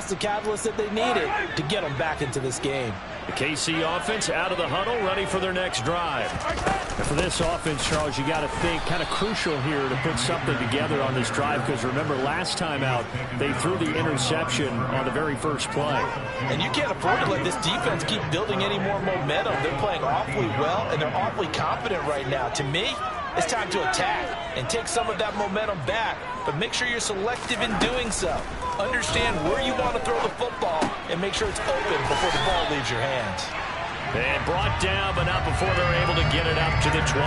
that's the catalyst that they needed to get them back into this game. The KC offense out of the huddle, ready for their next drive. And for this offense, Charles, you got to think kind of crucial here to put something together on this drive, because remember last time out they threw the interception on the very first play. And you can't afford to let this defense keep building any more momentum. They're playing awfully well, and they're awfully confident right now. To me, it's time to attack and take some of that momentum back, but make sure you're selective in doing so. Understand where you want to throw the football and make sure it's open before the ball leaves your hands. And brought down, but not before they're able to get it up to the 25.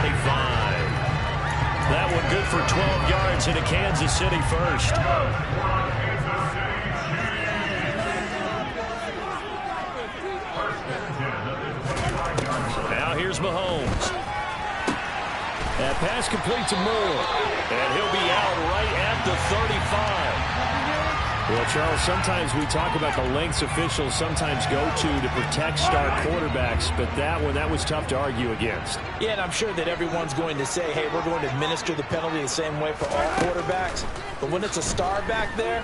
That one good for 12 yards into Kansas City first. Now here's Mahomes. That pass complete to Moore. And he'll be out right at the 35. Well, Charles, sometimes we talk about the lengths officials sometimes go to protect star quarterbacks, but that was tough to argue against. Yeah, and I'm sure that everyone's going to say, hey, we're going to administer the penalty the same way for all quarterbacks. But when it's a star back there,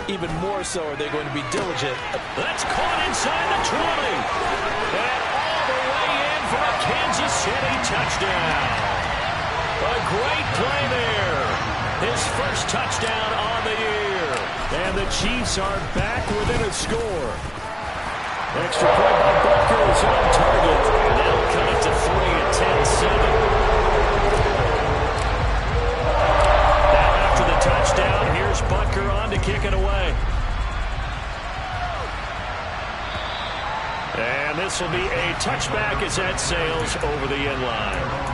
even more so are they going to be diligent. That's caught inside the 20. And all the way in for a Kansas City touchdown. A great play there. His first touchdown on the year. And the Chiefs are back within a score. Extra point by Butker is on target. And they'll cut it to 3 at 10-7. Now after the touchdown, here's Butker on to kick it away. And this will be a touchback as that sails over the end line.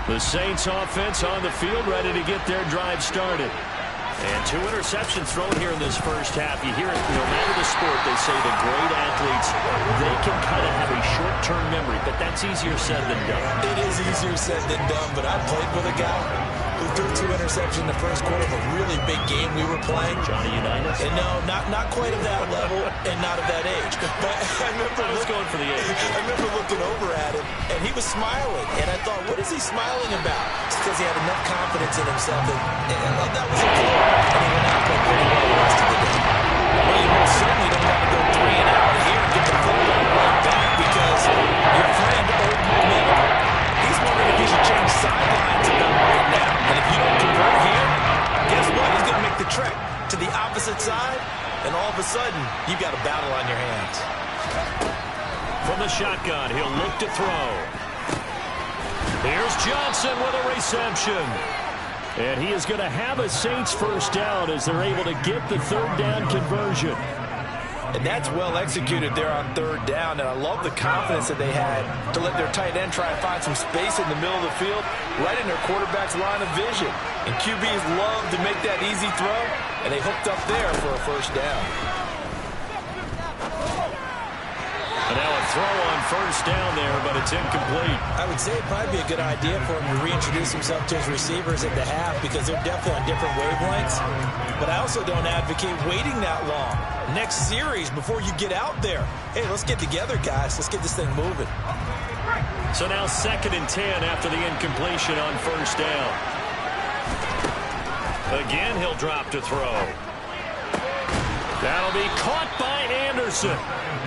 The Saints offense on the field, ready to get their drive started. And 2 interceptions thrown here in this first half. You hear it, no matter the sport, they say the great athletes, they can kind of have a short-term memory, but that's easier said than done. It is easier said than done, but I played with a guy who threw 2 interceptions in the first quarter of a really big game we were playing. Johnny Unitas? And no, not quite of that level and not of that age. But I was going for the age. I remember looking over at him, and he was smiling. And I thought, what is he smiling about? It's because he had enough confidence in himself that was a clue. And he went out and played pretty well the rest of the day. Well, you most certainly don't want to go 3 and out here and get the football right back because your friend, old momentum, he's wondering if he should change sidelines about right now. And if you don't convert here, guess what? He's going to make the trek to the opposite side, and all of a sudden, you've got a battle on your hands. From the shotgun, he'll look to throw. Here's Johnson with a reception. And he is going to have a Saints first down as they're able to get the 3rd down conversion. And that's well executed there on 3rd down, and I love the confidence that they had to let their tight end try and find some space in the middle of the field, right in their quarterback's line of vision. And QBs love to make that easy throw, and they hooked up there for a first down. And now a throw on first down there, but it's incomplete. I would say it'd probably be a good idea for him to reintroduce himself to his receivers at the half because they're definitely on different wavelengths. But I also don't advocate waiting that long. Next series before you get out there. Hey, let's get together, guys. Let's get this thing moving. So now 2nd and 10 after the incompletion on first down. Again, he'll drop to throw. That'll be caught by Anderson.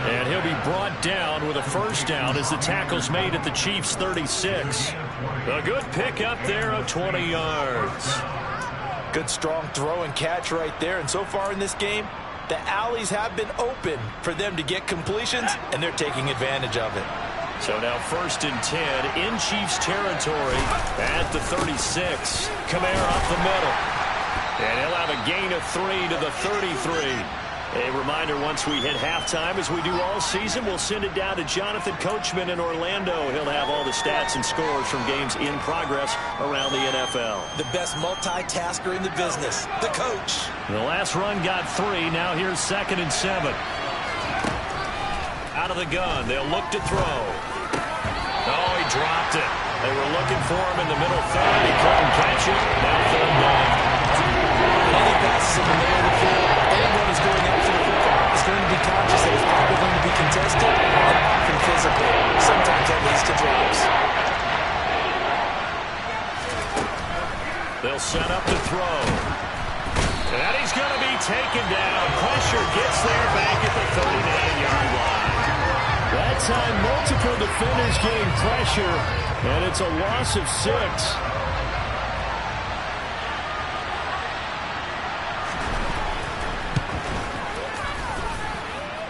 And he'll be brought down with a first down as the tackle's made at the Chiefs' 36. A good pickup there of 20 yards. Good strong throw and catch right there. And so far in this game, the alleys have been open for them to get completions, and they're taking advantage of it. So now 1st and 10 in Chiefs territory at the 36. Kamara up the middle. And he'll have a gain of 3 to the 33. A reminder, once we hit halftime, as we do all season, we'll send it down to Jonathan Coachman in Orlando. He'll have all the stats and scores from games in progress around the NFL. The best multitasker in the business, the coach. The last run got 3. Now here's 2nd and 7. Out of the gun. They'll look to throw. Oh, he dropped it. They were looking for him in the middle third. He couldn't catch it. Now 3rd down. Any passes in the middle of the field, anyone is going after the football is going to be conscious that it's probably going to taken down. Pressure gets there back at the 39-yard line. That time, multiple defenders getting pressure, and it's a loss of 6.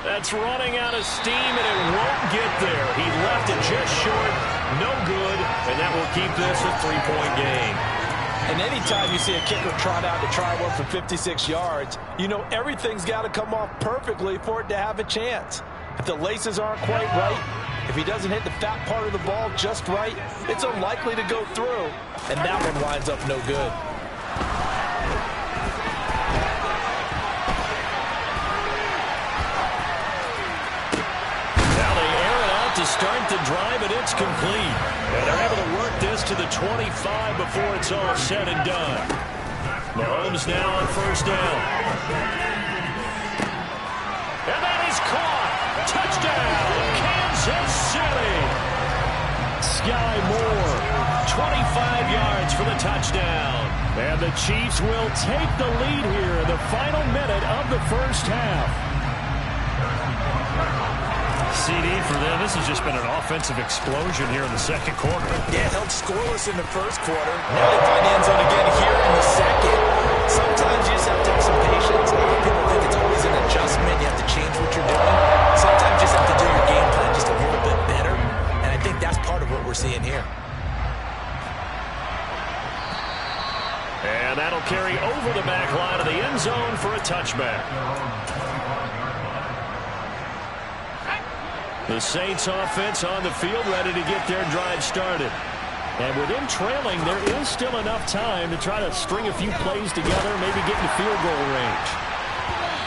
That's running out of steam, and it won't get there. He left it just short. No good, and that will keep this a 3-point game. And anytime you see a kicker trot out to try one for 56 yards, you know everything's got to come off perfectly for it to have a chance. If the laces aren't quite right, if he doesn't hit the fat part of the ball just right, it's unlikely to go through. And that one winds up no good. Start the drive, and it's complete. And they're able to work this to the 25 before it's all said and done. Mahomes now on first down. And that is caught. Touchdown, Kansas City. Sky Moore, 25 yards for the touchdown. And the Chiefs will take the lead here in the final minute of the first half. CD for them. This has just been an offensive explosion here in the second quarter. Yeah, held scoreless in the first quarter. Now they find end zone again here in the second. Sometimes you just have to have some patience. A lot of people think it's always an adjustment. You have to change what you're doing. Sometimes you just have to do your game plan just a little bit better. And I think that's part of what we're seeing here. And that'll carry over the back line of the end zone for a touchback. The Saints offense on the field, ready to get their drive started. And with them trailing, there is still enough time to try to string a few plays together, maybe get in field goal range.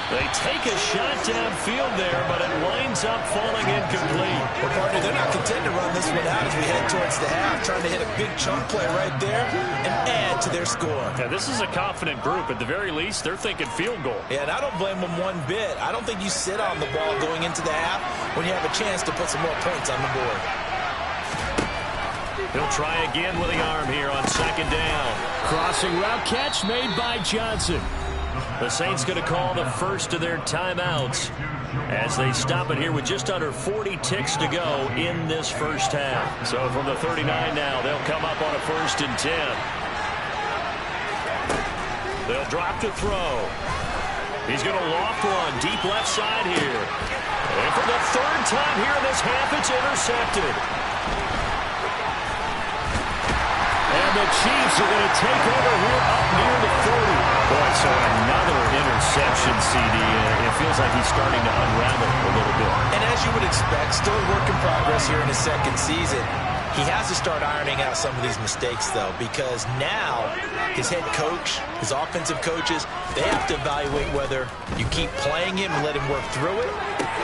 They take a shot downfield there, but it winds up falling incomplete. Well, partner, they're not content to run this one out as we head towards the half, trying to hit a big chunk play right there and add to their score. Yeah, this is a confident group. At the very least, they're thinking field goal. Yeah, and I don't blame them one bit. I don't think you sit on the ball going into the half when you have a chance to put some more points on the board. He'll try again with the arm here on second down. Crossing route catch made by Johnson. The Saints going to call the first of their timeouts as they stop it here with just under 40 ticks to go in this first half. So from the 39 now, they'll come up on a 1st and 10. They'll drop to throw. He's going to loft one deep left side here. And for the 3rd time here in this half, it's intercepted. And the Chiefs are going to take over here up near the 40. Boy, so another interception, CD. It feels like he's starting to unravel a little bit. And as you would expect, still a work in progress here in his second season. He has to start ironing out some of these mistakes, though, because now his head coach, his offensive coaches, they have to evaluate whether you keep playing him and let him work through it,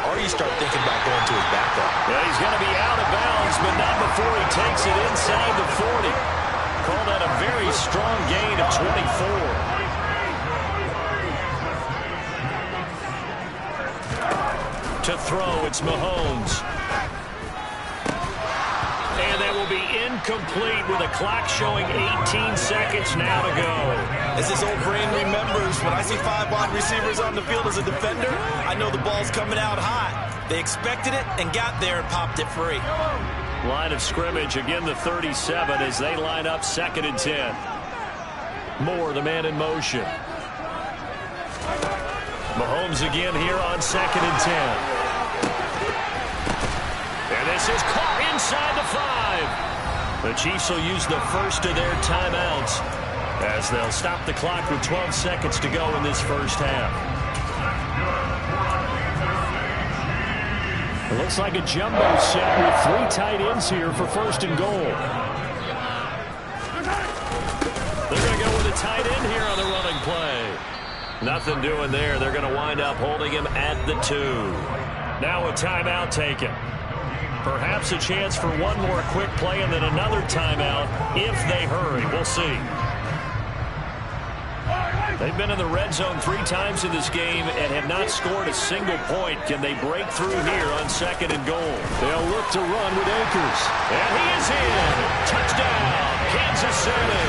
or you start thinking about going to his backup. Yeah, he's going to be out of bounds, but not before he takes it inside the 40. Call that a very strong gain of 24. To throw, it's Mahomes. And that will be incomplete with a clock showing 18 seconds now to go. As this old brain remembers, when I see 5 wide receivers on the field as a defender, I know the ball's coming out hot. They expected it and got there and popped it free. Line of scrimmage, again the 37 as they line up 2nd and 10. Moore, the man in motion. Mahomes again here on 2nd and 10. And this is caught inside the 5. The Chiefs will use the first of their timeouts as they'll stop the clock with 12 seconds to go in this first half. It looks like a jumbo set with 3 tight ends here for 1st and goal. They're going to go with a tight end here on the running play. Nothing doing there. They're going to wind up holding him at the 2. Now a timeout taken. Perhaps a chance for one more quick play and then another timeout if they hurry. We'll see. They've been in the red zone 3 times in this game and have not scored a single point. Can they break through here on 2nd and goal? They'll look to run with Akers. And he is in. Touchdown, Kansas City.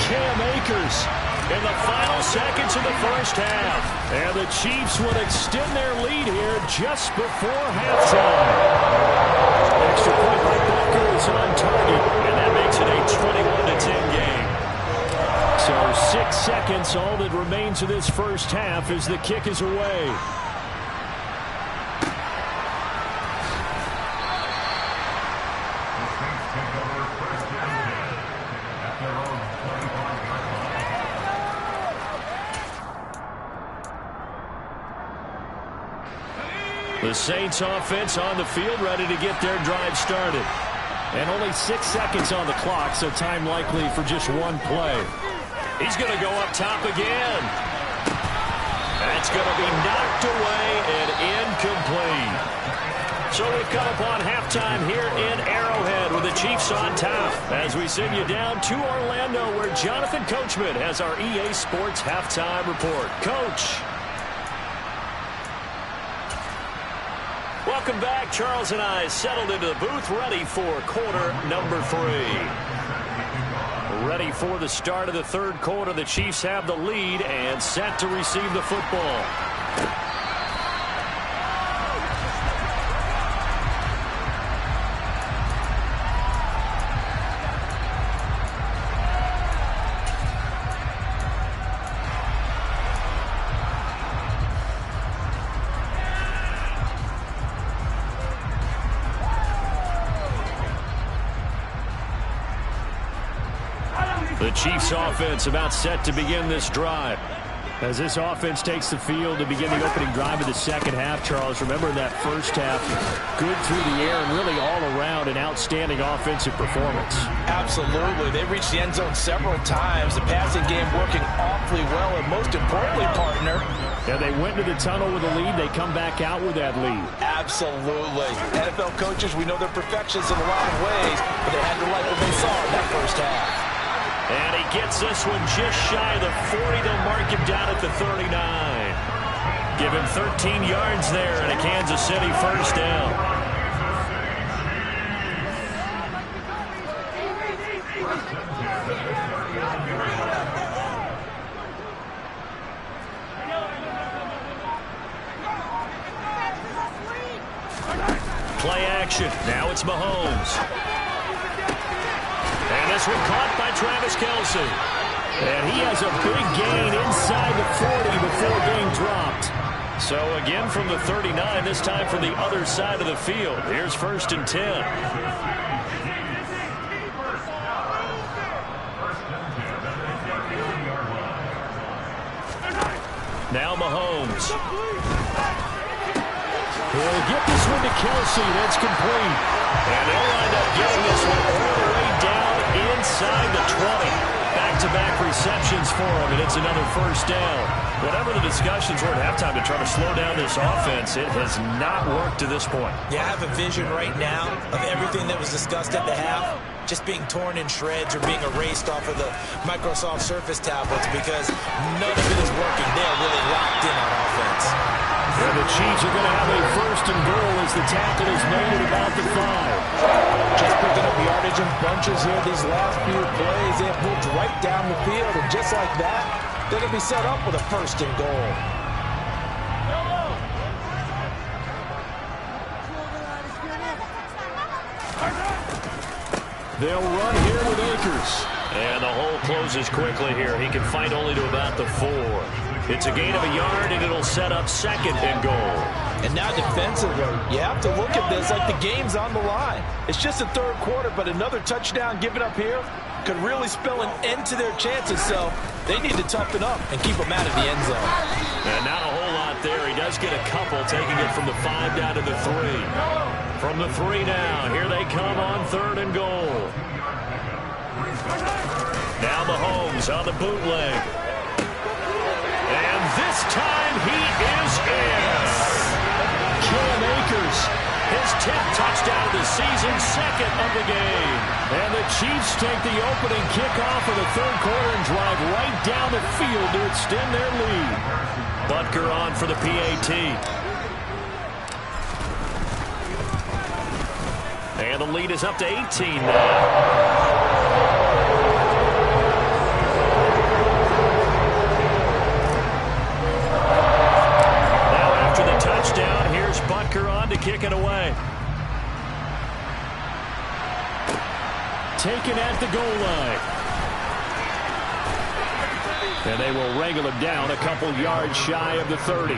Cam Akers in the final seconds of the first half. And the Chiefs would extend their lead here just before halftime. Extra point by Butker is on target, and that makes it a 21-10 game. So 6 seconds, all that remains of this first half as the kick is away. The Saints offense on the field, ready to get their drive started. And only 6 seconds on the clock, so time likely for just one play. He's going to go up top again. That's going to be knocked away and incomplete. So we've come upon halftime here in Arrowhead with the Chiefs on top as we send you down to Orlando where Jonathan Coachman has our EA Sports halftime report. Coach. Welcome back. Charles and I settled into the booth, ready for quarter number 3. Ready for the start of the third quarter. The Chiefs have the lead and set to receive the football. The Chiefs offense about set to begin this drive. As this offense takes the field to begin the opening drive of the second half, Charles, remember that first half, good through the air and really all around an outstanding offensive performance. Absolutely. They reached the end zone several times. The passing game working awfully well, and most importantly, partner, and they went to the tunnel with a lead. They come back out with that lead. Absolutely. NFL coaches, we know they're perfectionists in a lot of ways, but they had to like what they saw in that first half. And he gets this one just shy of the 40. They'll mark him down at the 39. Give him 13 yards there and a Kansas City first down. Play action. Now it's Mahomes. And this one caught by Travis Kelce. And he has a big gain inside the 40 before being dropped. So again from the 39, this time from the other side of the field. Here's 1st and 10. Now Mahomes. He'll get this one to Kelce. That's complete. And they'll wind up getting this one all the way down inside the 20. Back-to-back receptions for him, and it's another first down. Whatever the discussions were at halftime to try to slow down this offense, it has not worked to this point. Yeah, I have a vision right now of everything that was discussed at the half just being torn in shreds or being erased off of the Microsoft Surface tablets because none of it is working. They are really locked in on offense. And the Chiefs are going to have a 1st and goal as the tackle is made at about the 5. Just picking up yardage in bunches here these last few plays. They have moved right down the field, and just like that, they're going to be set up with a 1st and goal. They'll run here with Akers. And the hole closes quickly here. He can fight only to about the 4. It's a gain of a yard, and it'll set up 2nd and goal. And now defensively, you have to look at this like the game's on the line. It's just the 3rd quarter, but another touchdown given up here could really spell an end to their chances. So they need to toughen up and keep them out of the end zone. And not a whole lot there. He does get a couple, taking it from the 5 down to the 3. From the 3 now, here they come on 3rd and goal. Now Mahomes on the bootleg. And this time he is in. Cam Akers, his 10th touchdown of the season, 2nd of the game. And the Chiefs take the opening kickoff of the 3rd quarter and drive right down the field to extend their lead. Butker on for the PAT. And the lead is up to 18 now. Butker on to kick it away. Taken at the goal line. And they will wrangle him down a couple yards shy of the 30.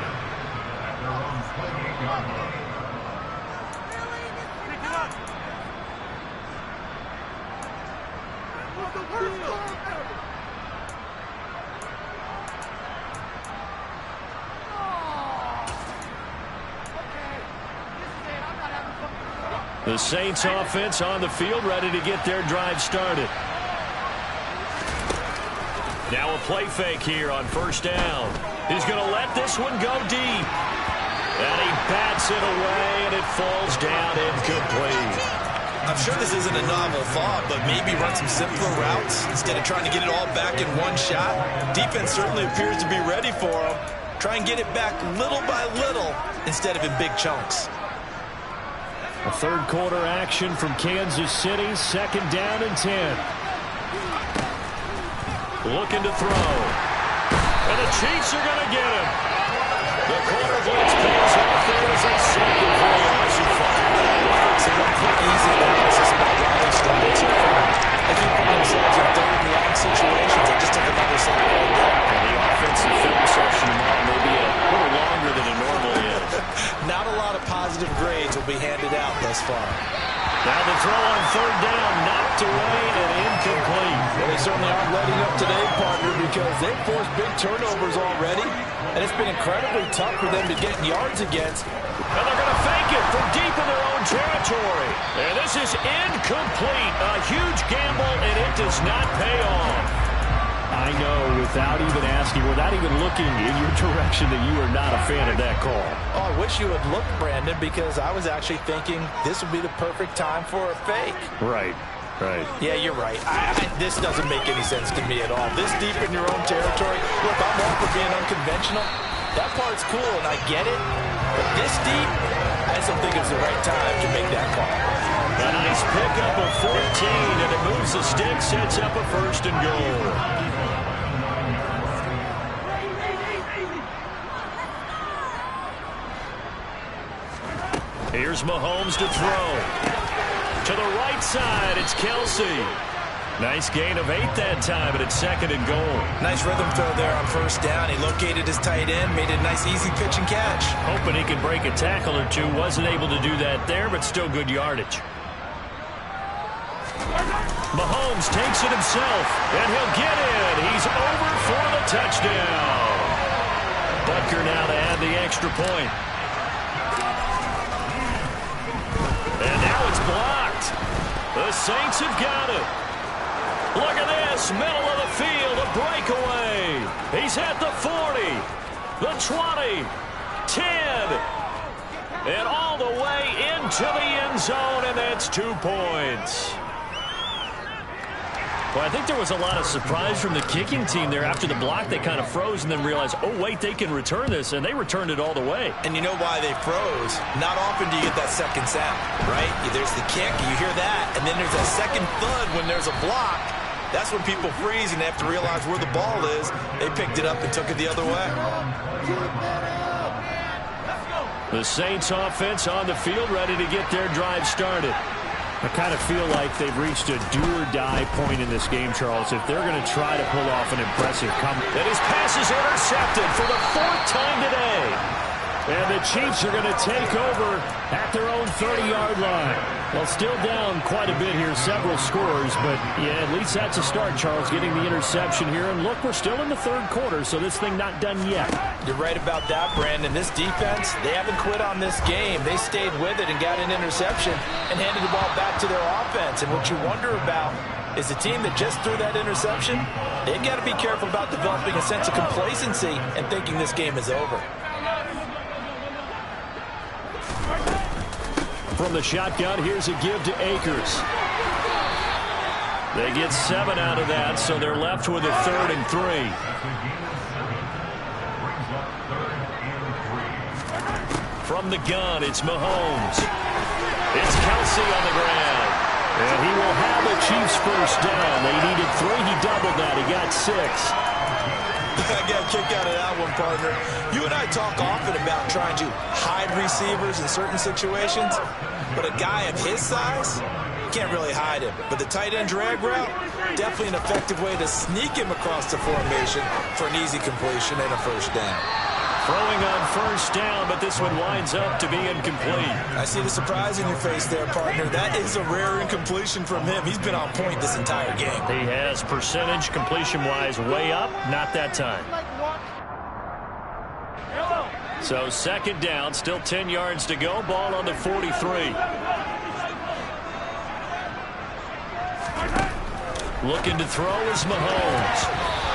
The Saints offense on the field, ready to get their drive started. Now a play fake here on first down. He's going to let this one go deep. And he bats it away, and it falls down incomplete. I'm sure this isn't a novel thought, but maybe run some simpler routes instead of trying to get it all back in one shot. Defense certainly appears to be ready for him. Try and get it back little by little instead of in big chunks. A third quarter action from Kansas City, 2nd down and 10. Looking to throw. And the Chiefs are going to get him. The corner blitz pays off. There is a second for the offensive fire. So one quick, easy analysis about Riley's starting so far. They keep putting themselves in third and long situations. They just took another sack right there. And the offensive film session tomorrow may be a little longer than it normally is. Not a lot of positive grades will be handed out thus far. Now the throw on third down, knocked away and incomplete. Well, they certainly aren't letting up today, partner, because they've forced big turnovers already, and it's been incredibly tough for them to get yards against. And they're going to fake it from deep in their own territory. And this is incomplete. A huge gamble, and it does not pay off. I know, without even asking, without even looking in your direction, that you are not a fan of that call. Oh, I wish you had looked, Brandon, because I was actually thinking this would be the perfect time for a fake. Right. Yeah, you're right. This doesn't make any sense to me at all. This deep in your own territory, look, I'm all for being unconventional. That part's cool, and I get it. But this deep, I just don't think it's the right time to make that call. A nice pickup of 14, and it moves the stick, sets up a 1st and goal. Here's Mahomes to throw. To the right side, it's Kelsey. Nice gain of 8 that time, and it's 2nd and goal. Nice rhythm throw there on first down. He located his tight end, made it a nice easy pitch and catch. Hoping he could break a tackle or two. Wasn't able to do that there, but still good yardage. Mahomes takes it himself, and he'll get in. He's over for the touchdown. Butker now to add the extra point. And now it's blocked. The Saints have got it. Look at this, middle of the field, a breakaway. He's at the 40, the 20, 10, and all the way into the end zone, and that's 2 points. Well, I think there was a lot of surprise from the kicking team there. After the block, they kind of froze and then realized, oh, wait, they can return this, and they returned it all the way. And you know why they froze? Not often do you get that second sound, right? There's the kick, you hear that, and then there's that second thud when there's a block. That's when people freeze and they have to realize where the ball is. They picked it up and took it the other way. The Saints offense on the field, ready to get their drive started. I kind of feel like they've reached a do-or-die point in this game, Charles, if they're going to try to pull off an impressive comeback. And his pass is intercepted for the 4th time today. And the Chiefs are going to take over at their own 30-yard line. Well, still down quite a bit here, several scores, but yeah, at least that's a start, Charles, getting the interception here. And look, we're still in the 3rd quarter, so this thing not done yet. You're right about that, Brandon. This defense, they haven't quit on this game. They stayed with it and got an interception and handed the ball back to their offense. And what you wonder about is the team that just threw that interception, they've got to be careful about developing a sense of complacency and thinking this game is over. From the shotgun, here's a give to Akers. They get 7 out of that, so they're left with a 3rd and 3. From the gun, it's Mahomes. It's Kelsey on the ground. And he will have the Chiefs' first down. They needed 3. He doubled that. He got 6. I got a kick out of that one, partner. You and I talk often about trying to hide receivers in certain situations, but a guy of his size, can't really hide him. But the tight end drag route, definitely an effective way to sneak him across the formation for an easy completion and a first down. Throwing on first down, but this one winds up to be incomplete. I see the surprise in your face there, partner. That is a rare incompletion from him. He's been on point this entire game. He has percentage completion-wise way up, not that time. So second down, still 10 yards to go, ball on the 43. Looking to throw is Mahomes.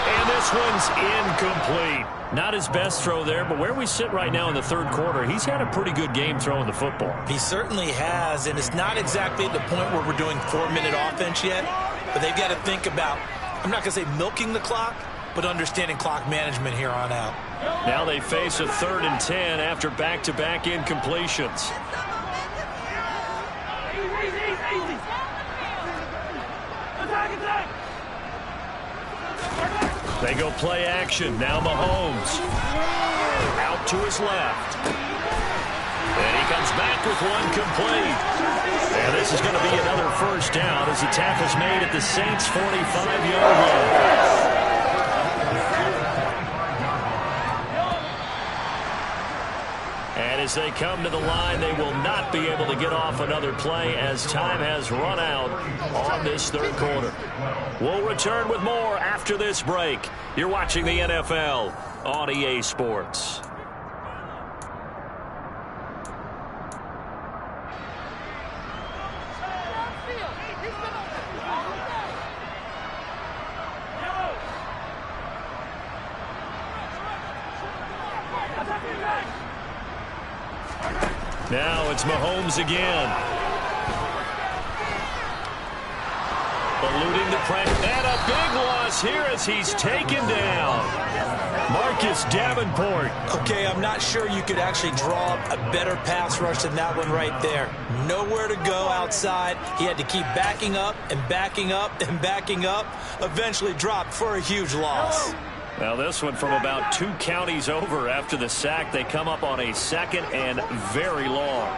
And this one's incomplete. Not his best throw there, but where we sit right now in the third quarter, he's had a pretty good game throwing the football. He certainly has, and it's not exactly at the point where we're doing 4-minute offense yet, but they've got to think about, I'm not going to say milking the clock, but understanding clock management here on out. Now they face a 3rd and 10 after back-to-back incompletions. They go play action. Now Mahomes. Out to his left. And he comes back with one complete. And this is going to be another first down as the tackle's made at the Saints' 45-yard line. And as they come to the line, they will not be able to get off another play as time has run out on this third quarter. We'll return with more after this break. You're watching the NFL on EA Sports. Now it's Mahomes again. Eluding the pressure. And a big loss here as he's taken down. Marcus Davenport. Okay, I'm not sure you could actually draw up a better pass rush than that one right there. Nowhere to go outside. He had to keep backing up and backing up and backing up. Eventually dropped for a huge loss. Now this one from about 2 counties over after the sack. They come up on a 2nd and very long.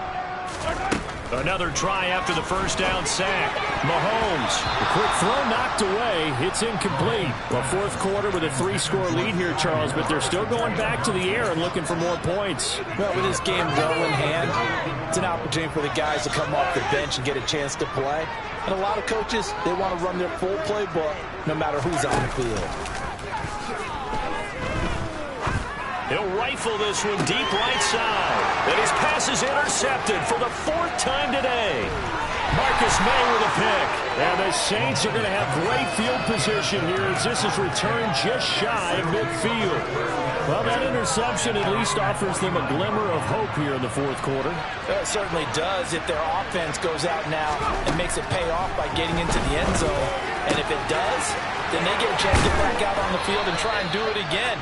Another try after the first down sack. Mahomes. The quick throw knocked away. It's incomplete. Well, fourth quarter with a 3-score lead here, Charles, but they're still going back to the air and looking for more points. Well, with this game well in hand, it's an opportunity for the guys to come off the bench and get a chance to play. And a lot of coaches, they want to run their full playbook no matter who's on the field. He'll rifle this one deep right side. And his pass is intercepted for the 4th time today. Marcus May with a pick. And the Saints are going to have great field position here as this is returned just shy of midfield. Well, that interception at least offers them a glimmer of hope here in the fourth quarter. It certainly does if their offense goes out now and makes it pay off by getting into the end zone. And if it does, then they get a chance to get back out on the field and try and do it again.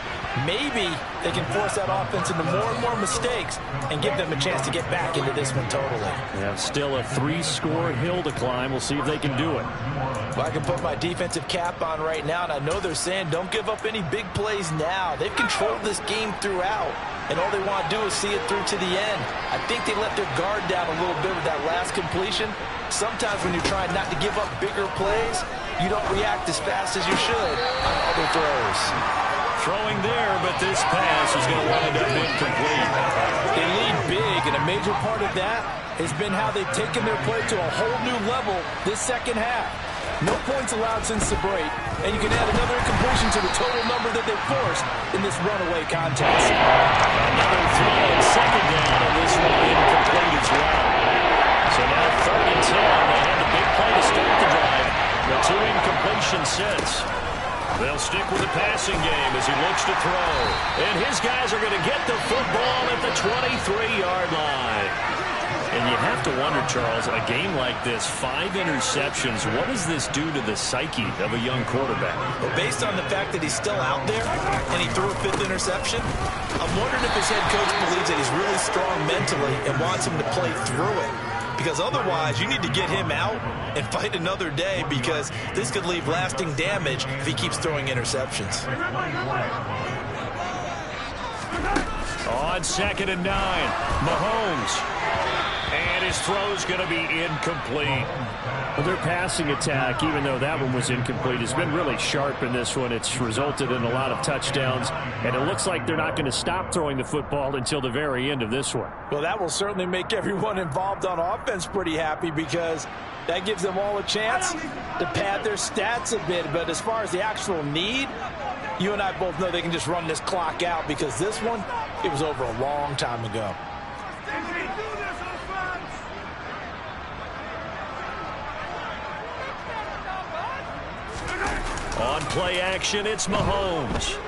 Maybe they can force that offense into more and more mistakes and give them a chance to get back into this one totally. Yeah, still a 3-score hill to climb. We'll see if they can do it. Well, I can put my defensive cap on right now, and I know they're saying don't give up any big plays now. They've controlled this game throughout, and all they want to do is see it through to the end. I think they let their guard down a little bit with that last completion. Sometimes when you're trying not to give up bigger plays, you don't react as fast as you should on other throws. Throwing there, but this pass is going to wind up incomplete. They lead big, and a major part of that has been how they've taken their play to a whole new level this second half. No points allowed since the break, and you can add another incompletion to the total number that they've forced in this runaway contest. Another throw and second down, and this one incomplete as well. So now 3rd and 10. They had the big play to start the drive. The 2 incompletion sets. They'll stick with the passing game as he looks to throw. And his guys are going to get the football at the 23-yard line. And you have to wonder, Charles, a game like this, 5 interceptions, what does this do to the psyche of a young quarterback? Well, based on the fact that he's still out there and he threw a 5th interception, I'm wondering if his head coach believes that he's really strong mentally and wants him to play through it. because otherwise you need to get him out and fight another day, because this could leave lasting damage if he keeps throwing interceptions. On 2nd and 9, Mahomes. And his throw's going to be incomplete. Well, their passing attack, even though that one was incomplete, has been really sharp in this one. It's resulted in a lot of touchdowns, and it looks like they're not going to stop throwing the football until the very end of this one. Well, that will certainly make everyone involved on offense pretty happy, because that gives them all a chance to pad their stats a bit. But as far as the actual need, you and I both know they can just run this clock out, because this one, it was over a long time ago. On play action, it's Mahomes.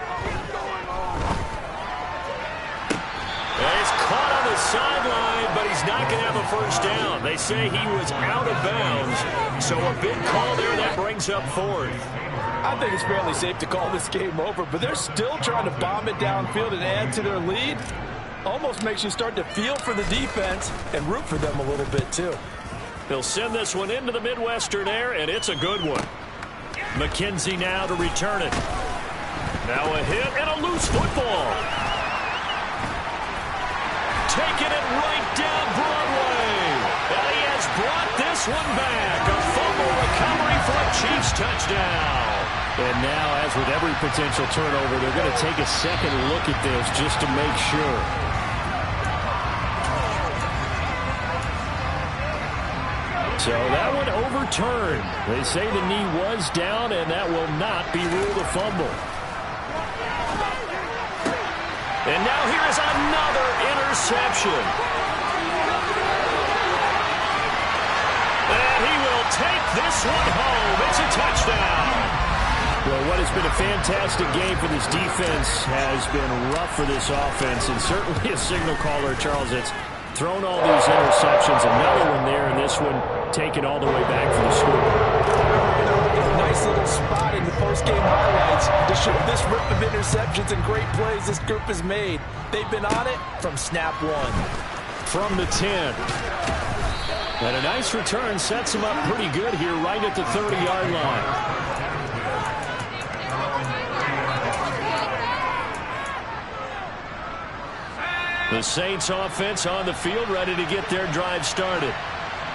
He's caught on the sideline, but he's not going to have a first down. They say he was out of bounds, so a big call there that brings up 4th. I think it's fairly safe to call this game over, but they're still trying to bomb it downfield and add to their lead. Almost makes you start to feel for the defense and root for them a little bit too. They'll send this one into the Midwestern air, and it's a good one. McKenzie now to return it. Now a hit and a loose football. Taking it right down Broadway. And he has brought this one back. A fumble recovery for a Chiefs touchdown. And now, as with every potential turnover, they're going to take a second look at this just to make sure. So that one overturned. They say the knee was down, and that will not be ruled a fumble. And now here is another interception. And he will take this one home. It's a touchdown. Well, what has been a fantastic game for this defense has been rough for this offense, and certainly a signal caller, Charles, that's thrown all these interceptions. Another one there, and this one taken all the way back for the score. Nice little spot in the post-game highlights to show this rip of interceptions and great plays this group has made. They've been on it from snap one. From the 10. And a nice return sets them up pretty good here right at the 30-yard line. The Saints offense on the field, ready to get their drive started.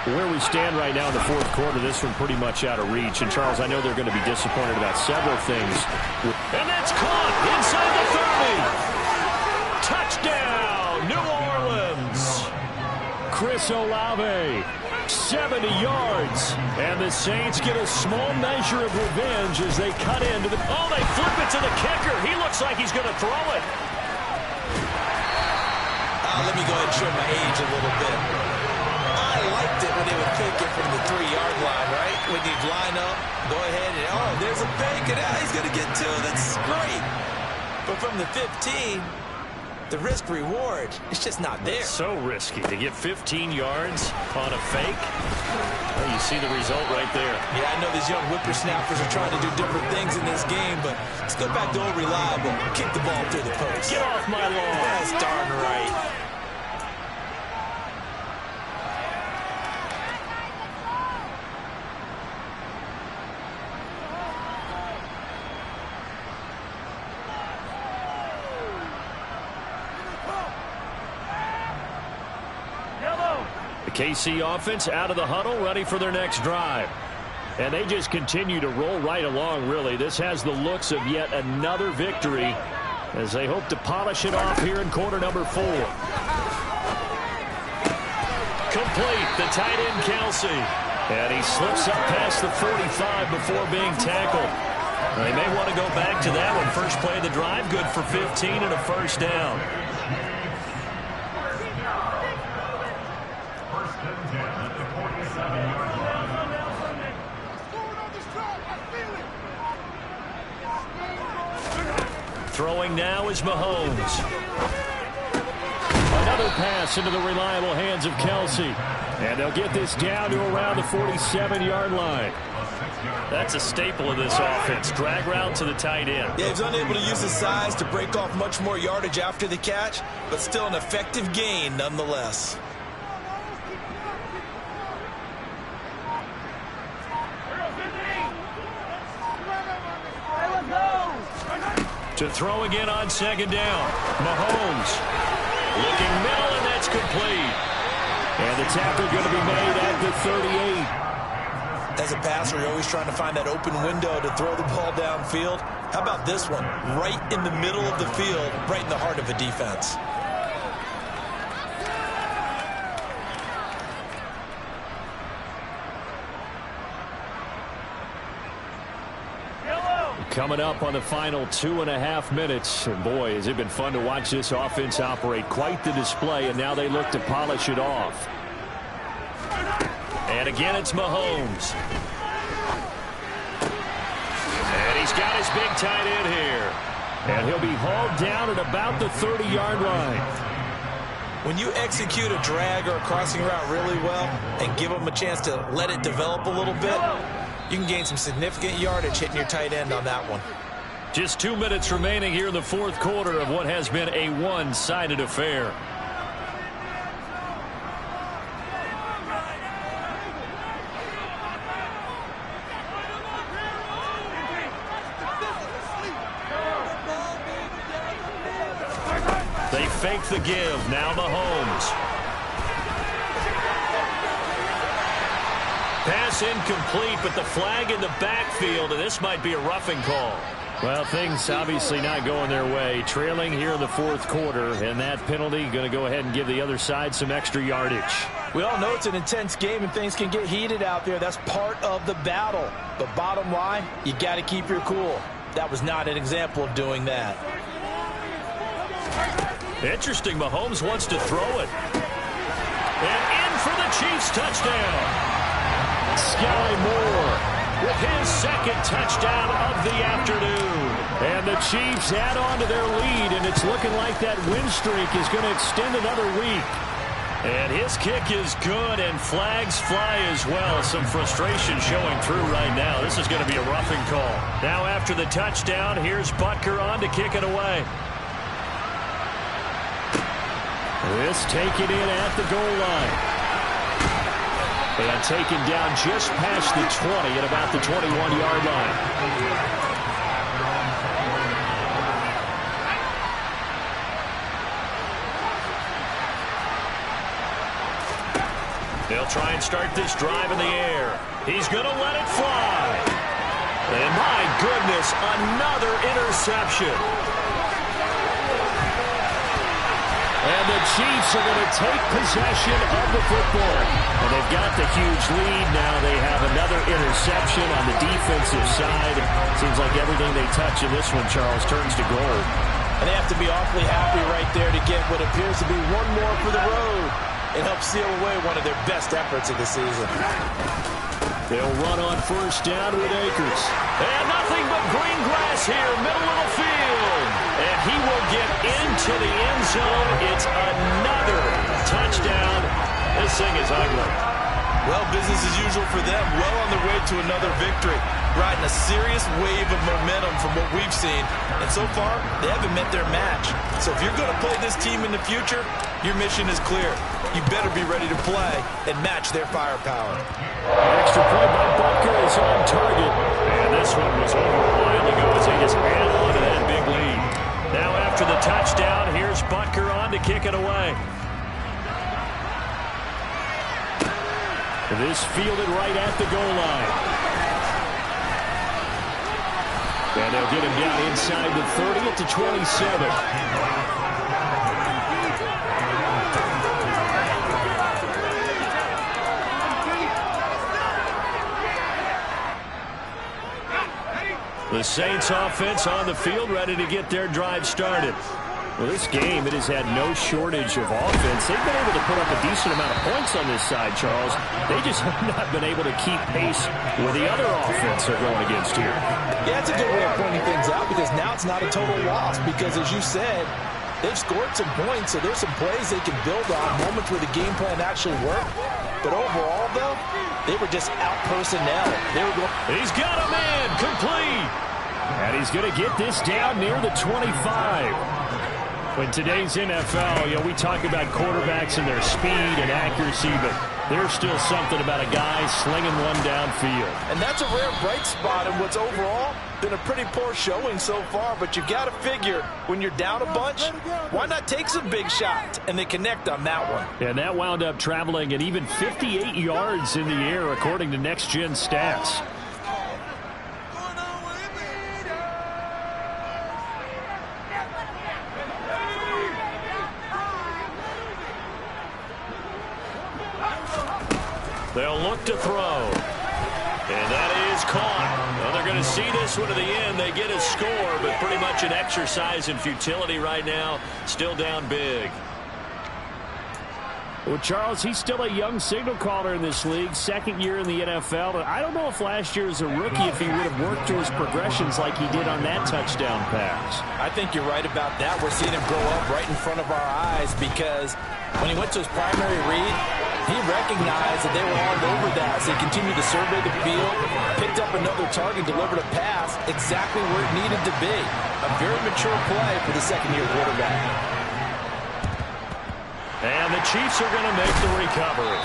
Where we stand right now in the fourth quarter, this one pretty much out of reach. And, Charles, I know they're going to be disappointed about several things. And that's caught inside the 30. Touchdown, New Orleans. Chris Olave, 70 yards. And the Saints get a small measure of revenge as they cut into the... Oh, they flip it to the kicker. He looks like he's going to throw it. Let me go ahead and show my age a little bit. I liked it when they would fake it from the 3-yard line, right? When you'd line up, go ahead and, oh, there's a fake, and he's going to get 2. That's great. But from the 15, the risk-reward, it's just not there. It's so risky to get 15 yards on a fake. Well, you see the result right there. Yeah, I know these young whippersnappers are trying to do different things in this game, but let's go back to old reliable. Kick the ball through the post. Get off my lawn. That's darn right. KC offense out of the huddle, ready for their next drive. And they just continue to roll right along, really. This has the looks of yet another victory as they hope to polish it off here in quarter number 4. Complete, the tight end Kelsey. And he slips up past the 45 before being tackled. They may want to go back to that one. First play of the drive, good for 15 and a first down. Throwing now is Mahomes. Another pass into the reliable hands of Kelsey. And they'll get this down to around the 47-yard line. That's a staple of this offense. Drag route to the tight end. Yeah, he's unable to use his size to break off much more yardage after the catch, but still an effective gain nonetheless. To throw again on second down. Mahomes looking middle, and that's complete. And the tackle going to be made at the 38. As a passer, you're always trying to find that open window to throw the ball downfield. How about this one? Right in the middle of the field, right in the heart of a defense. Coming up on the final 2.5 minutes. And boy, has it been fun to watch this offense operate. Quite the display, and now they look to polish it off. And again, it's Mahomes. And he's got his big tight end here. And he'll be hauled down at about the 30-yard line. When you execute a drag or a crossing route really well and give them a chance to let it develop a little bit, you can gain some significant yardage hitting your tight end on that one. Just 2 minutes remaining here in the fourth quarter of what has been a one-sided affair. They fake the give. Now Mahomes. Pass incomplete, but the flag in the backfield, and this might be a roughing call. Well, things obviously not going their way. Trailing here in the fourth quarter, and that penalty going to go ahead and give the other side some extra yardage. We all know it's an intense game and things can get heated out there. That's part of the battle. But bottom line, you got to keep your cool. That was not an example of doing that. Interesting. Mahomes wants to throw it. And in for the Chiefs touchdown. Sky Moore with his second touchdown of the afternoon. And the Chiefs add on to their lead, and it's looking like that win streak is going to extend another week. And his kick is good, and flags fly as well. Some frustration showing through right now. This is going to be a roughing call. Now after the touchdown, here's Butker on to kick it away. This taken in at the goal line. And taken down just past the 20 at about the 21-yard line. They'll try and start this drive in the air. He's going to let it fly. And my goodness, another interception. And the Chiefs are going to take possession of the football. And they've got the huge lead. Now they have another interception on the defensive side. Seems like everything they touch in this one, Charles, turns to gold. And they have to be awfully happy right there to get what appears to be one more for the road. It helps seal away one of their best efforts of the season. They'll run on first down with Akers. And nothing but green grass here, middle of the field. And he will get into the end zone. It's another touchdown. This thing is ugly. Well, business as usual for them. Well on their way to another victory. Riding a serious wave of momentum from what we've seen. And so far, they haven't met their match. So if you're going to play this team in the future, your mission is clear. You better be ready to play and match their firepower. Extra point by Butker is on target. And this one was over a while ago as they just add on to that big lead. Now after the touchdown, here's Butker on to kick it away. This fielded right at the goal line. And they'll get him down inside the 30 at the 27. The Saints offense on the field, ready to get their drive started. Well, this game, it has had no shortage of offense. They've been able to put up a decent amount of points on this side, Charles. They just have not been able to keep pace with the other offense they're going against here. Yeah, that's a good way of pointing things out because now it's not a total loss because, as you said, they've scored some points, so there's some plays they can build on, moments where the game plan actually worked. But overall, though, they were just out personnel. They were going. He's got a man, complete. And he's going to get this down near the 25. In today's NFL, we talk about quarterbacks and their speed and accuracy, but there's still something about a guy slinging one downfield. And that's a rare bright spot in what's overall been a pretty poor showing so far. But you've got to figure when you're down a bunch, why not take some big shots? And they connect on that one. And that wound up traveling at even 58 yards in the air, according to Next Gen stats. They'll look to throw. And that is caught. Well, they're going to see this one to the end. They get a score, but pretty much an exercise in futility right now. Still down big. Well, Charles, he's still a young signal caller in this league, second year in the NFL. I don't know if last year as a rookie if he would have worked through his progressions like he did on that touchdown pass. I think you're right about that. We're seeing him grow up right in front of our eyes because when he went to his primary read, he recognized that they were all over that. So he continued to survey the field, picked up another target, delivered a pass exactly where it needed to be. A very mature play for the second-year quarterback. And the Chiefs are going to make the recovery.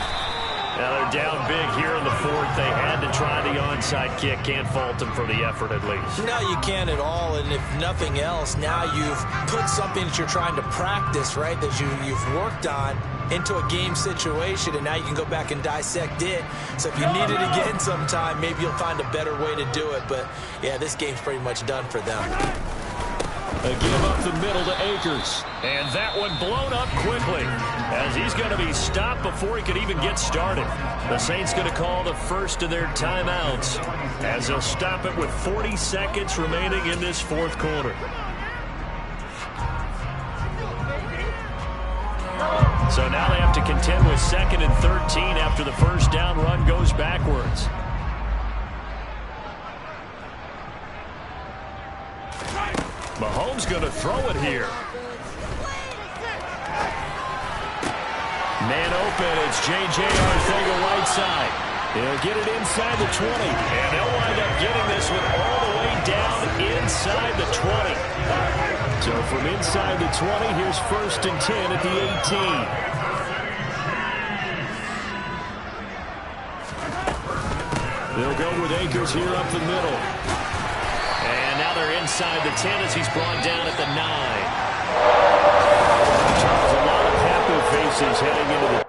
Now they're down big here in the fourth. They had to try the onside kick. Can't fault them for the effort at least. No, you can't at all. And if nothing else, now you've put something that you're trying to practice, right, that you've worked on into a game situation, and now you can go back and dissect it. So if you need it again sometime, maybe you'll find a better way to do it. But, yeah, this game's pretty much done for them. A give up the middle to Akers. And that one blown up quickly as he's going to be stopped before he could even get started. The Saints going to call the first of their timeouts as they'll stop it with 40 seconds remaining in this fourth quarter. So now they have to contend with 2nd and 13 after the first down run goes backwards. Mahomes going to throw it here. Man open, it's J.J. Arcega-Whiteside. He'll get it inside the 20. And they'll wind up getting this one all the way down inside the 20. So from inside the 20, here's 1st and 10 at the 18. They'll go with Akers here up the middle. And now they're inside the 10 as he's brought down at the 9. Charles, a lot of happy faces heading into the